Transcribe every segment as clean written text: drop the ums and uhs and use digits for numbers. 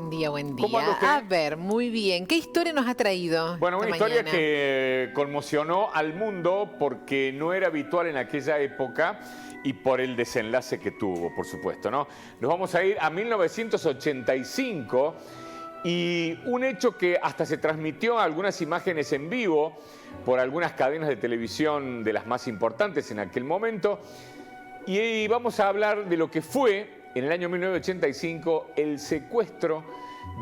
Buen día, buen ¿Cómo anda día. usted? A ver, muy bien. ¿Qué historia nos ha traído? Bueno, una esta historia mañana? que conmocionó al mundo porque no era habitual en aquella época y por el desenlace que tuvo, por supuesto, ¿no? Nos vamos a ir a 1985 y un hecho que hasta se transmitió algunas imágenes en vivo por algunas cadenas de televisión de las más importantes en aquel momento. Y vamos a hablar de lo que fue, en el año 1985, el secuestro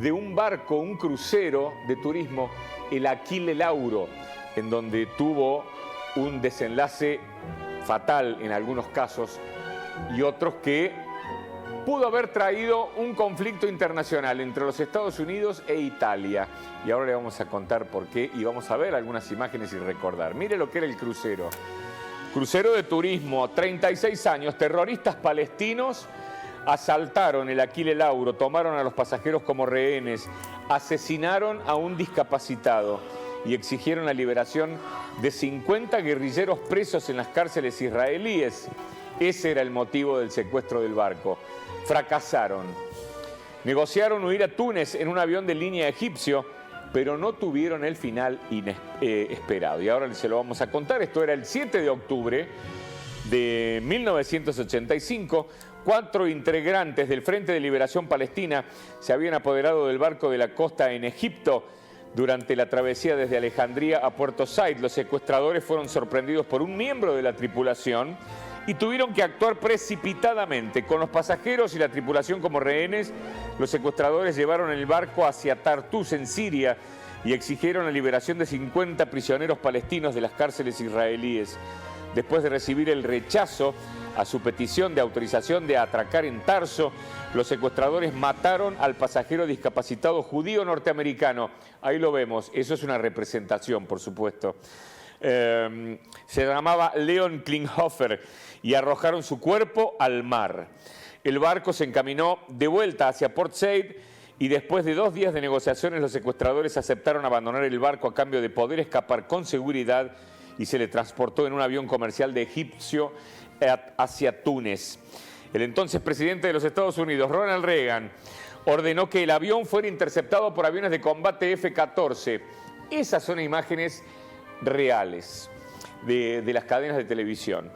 de un barco, un crucero de turismo, el Achille Lauro, en donde tuvo un desenlace fatal en algunos casos y otros que pudo haber traído un conflicto internacional entre los Estados Unidos e Italia. Y ahora le vamos a contar por qué y vamos a ver algunas imágenes y recordar. Mire lo que era el crucero. Crucero de turismo, 36 años, terroristas palestinos asaltaron el Achille Lauro, tomaron a los pasajeros como rehenes, asesinaron a un discapacitado y exigieron la liberación de 50 guerrilleros presos en las cárceles israelíes. Ese era el motivo del secuestro del barco. Fracasaron. Negociaron huir a Túnez en un avión de línea egipcio, pero no tuvieron el final esperado. Y ahora se lo vamos a contar. Esto era el 7 de octubre de 1985. 4 integrantes del Frente de Liberación Palestina se habían apoderado del barco de la costa en Egipto durante la travesía desde Alejandría a Puerto Said. Los secuestradores fueron sorprendidos por un miembro de la tripulación y tuvieron que actuar precipitadamente. Con los pasajeros y la tripulación como rehenes, los secuestradores llevaron el barco hacia Tartus, en Siria, y exigieron la liberación de 50 prisioneros palestinos de las cárceles israelíes. Después de recibir el rechazo a su petición de autorización de atracar en Tarso, los secuestradores mataron al pasajero discapacitado judío norteamericano. Ahí lo vemos, eso es una representación, por supuesto. Se llamaba Leon Klinghoffer y arrojaron su cuerpo al mar. El barco se encaminó de vuelta hacia Port Said y después de 2 días de negociaciones los secuestradores aceptaron abandonar el barco a cambio de poder escapar con seguridad y se le transportó en un avión comercial de egipcio hacia Túnez. El entonces presidente de los Estados Unidos, Ronald Reagan, ordenó que el avión fuera interceptado por aviones de combate F-14. Esas son imágenes reales de las cadenas de televisión.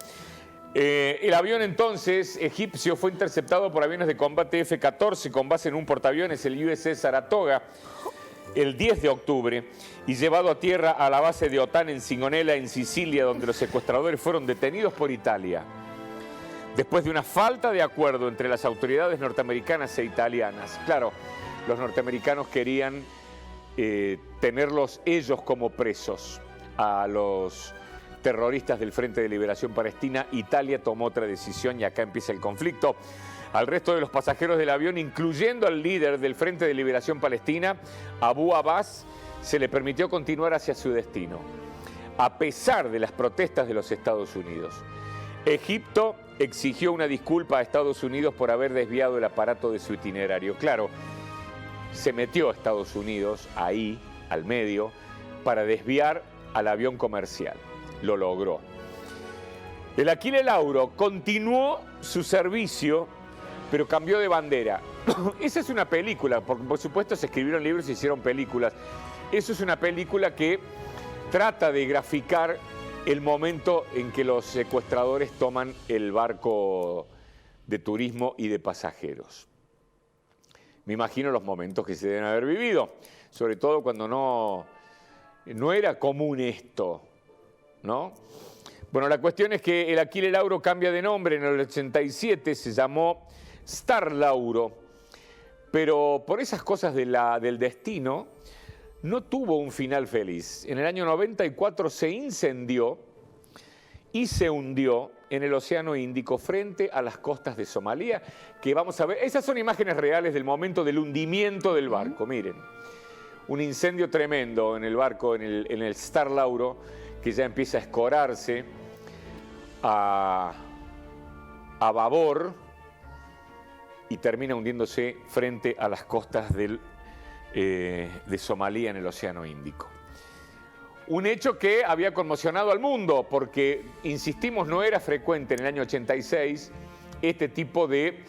El avión entonces egipcio fue interceptado por aviones de combate F-14 con base en un portaaviones, el USS Saratoga, el 10 de octubre y llevado a tierra a la base de OTAN en Sigonella, en Sicilia, donde los secuestradores fueron detenidos por Italia. Después de una falta de acuerdo entre las autoridades norteamericanas e italianas. Claro, los norteamericanos querían tenerlos ellos como presos a los terroristas del Frente de Liberación Palestina. Italia tomó otra decisión y acá empieza el conflicto. Al resto de los pasajeros del avión, incluyendo al líder del Frente de Liberación Palestina, Abu Abbas, se le permitió continuar hacia su destino, a pesar de las protestas de los Estados Unidos. Egipto exigió una disculpa a Estados Unidos por haber desviado el aparato de su itinerario. Claro, se metió a Estados Unidos ahí, al medio, para desviar al avión comercial. Lo logró. El Achille Lauro continuó su servicio, pero cambió de bandera. Esa es una película, porque por supuesto se escribieron libros y se hicieron películas. Eso es una película que trata de graficar el momento en que los secuestradores toman el barco de turismo y de pasajeros. Me imagino los momentos que se deben haber vivido, sobre todo cuando no era común esto, ¿no? Bueno, la cuestión es que el Achille Lauro cambia de nombre en el 87, se llamó Star Lauro, pero por esas cosas del destino no tuvo un final feliz. En el año 94 se incendió y se hundió en el Océano Índico frente a las costas de Somalia, que vamos a ver. Esas son imágenes reales del momento del hundimiento del barco, miren. Un incendio tremendo en el barco, en el Star Lauro, que ya empieza a escorarse a babor y termina hundiéndose frente a las costas de Somalia en el Océano Índico. Un hecho que había conmocionado al mundo porque, insistimos, no era frecuente en el año 86 este tipo de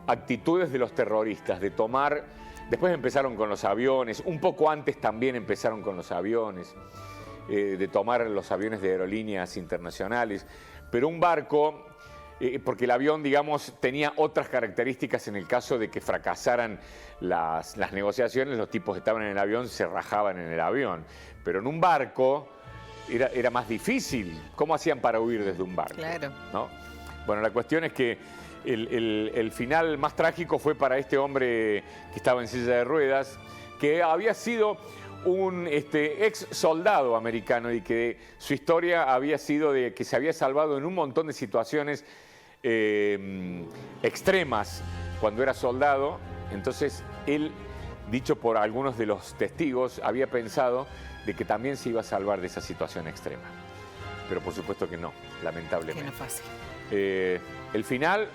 actitudes de los terroristas, de tomar Después empezaron con los aviones, un poco antes también empezaron con los aviones, de tomar los aviones de aerolíneas internacionales, pero un barco, porque el avión, digamos, tenía otras características en el caso de que fracasaran las negociaciones, los tipos que estaban en el avión se rajaban en el avión, pero en un barco era más difícil. ¿Cómo hacían para huir desde un barco? Claro. ¿No? Bueno, la cuestión es que el final más trágico fue para este hombre que estaba en silla de ruedas, que había sido un ex soldado americano y que su historia había sido de que se había salvado en un montón de situaciones extremas cuando era soldado. Entonces él, dicho por algunos de los testigos, había pensado de que también se iba a salvar de esa situación extrema. Pero por supuesto que no, lamentablemente. Que no fue así. El final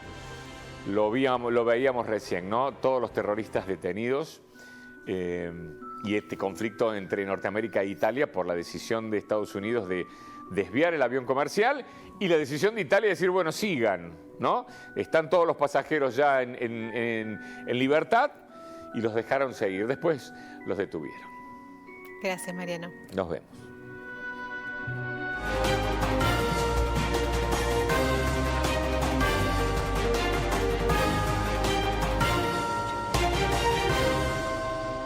lo veíamos recién, ¿no? Todos los terroristas detenidos y este conflicto entre Norteamérica e Italia por la decisión de Estados Unidos de desviar el avión comercial y la decisión de Italia de decir, bueno, sigan, ¿no? Están todos los pasajeros ya en libertad y los dejaron seguir. Después los detuvieron. Gracias, Mariano. Nos vemos.